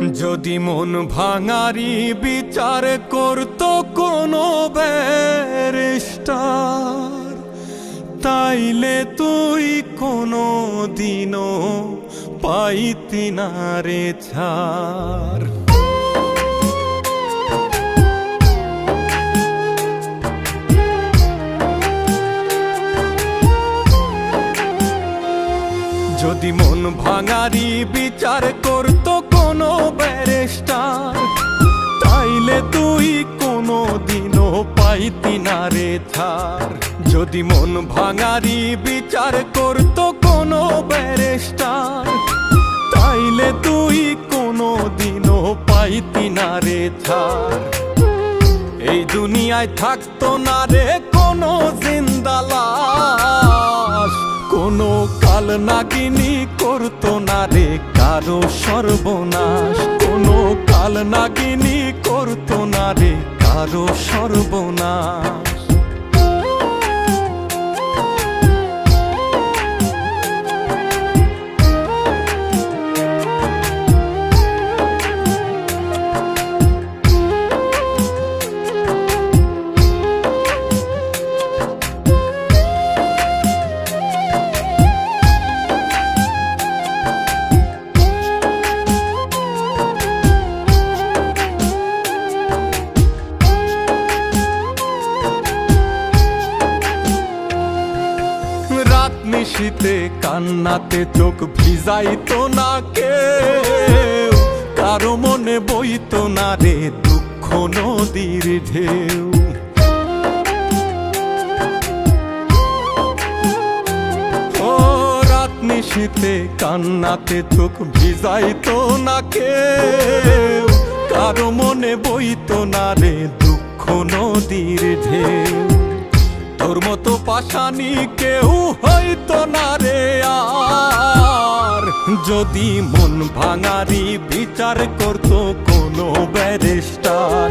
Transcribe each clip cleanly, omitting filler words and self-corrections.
যদি মন ভাঙারি বিচার করত কোনো ব্যারিস্টার, তাইলে তুই কোনো দিনও পাইতি না রে ছাড়। যদি মন ভাঙারি বিচার করত কোনো ব্যারিস্টার, তাইলে তুই কোনো দিনও পাইতি না রে ছাড়। যদি মন ভাঙারি বিচার করত কোনো ব্যারিস্টার, তাইলে তুই কোনো দিনও পাইতি না রে ছাড়। এই দুনিয়ায় থাকতো না রে কোনো জিন্দা লাশ, কোনো কাল নাগিনী করতো না রে কারো সর্বনাশ, কোনো কাল নাগিনী করতো না রে কারো সর্বনাশ। নিশীতে কান্নাতে চোখ ভিজাইতো না কেউ, কারো মনে বইতো না রে দুঃখ নদীর ঢেউ। ও রাত নিশীতে কান্নাতে চোখ ভিজাইতো না কেউ, কারো মনে বইতো না রে দুঃখ নদীর ঢেউ। তোর মতো পাশানি কেউ হইতো না রে আর, যদি মন ভাঙারি বিচার করতো কোনো ব্যারিস্টার,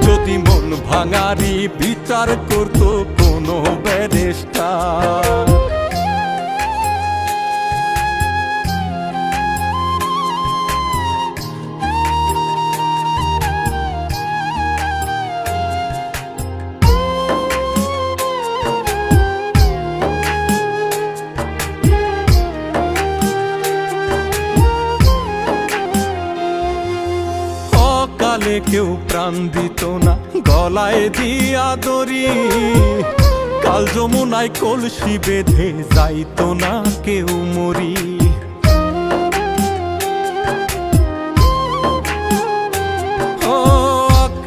যদি মন ভাঙারি বিচার করতো কোনো ব্যারিস্টার। কালে কেউ প্রাণ দিত না গলায় দিয়া দড়ি, কাল যমুনায় কলসি বেঁধে যাইতো না কেউ মরি। ও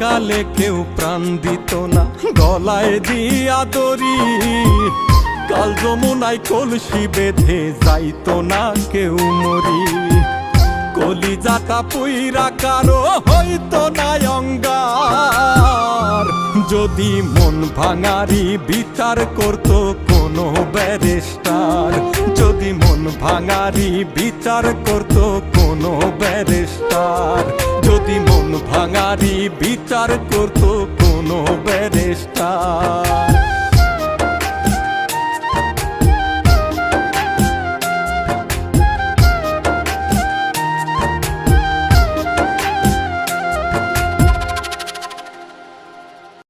কালে কেউ প্রাণ দিত না গলায় দিয়া দড়ি, কাল যমুনায় কলসি বেঁধে যাইতো না কেউ মরি। কলিজাটা পুইরা কারো হইতো না অঙ্গার, যদি মন ভাঙারি বিচার করতো কোনো ব্যারিস্টার, যদি মন ভাঙারি বিচার করতো কোনো ব্যারিস্টার, যদি মন ভাঙারি বিচার করতো কোনো ব্যারিস্টার।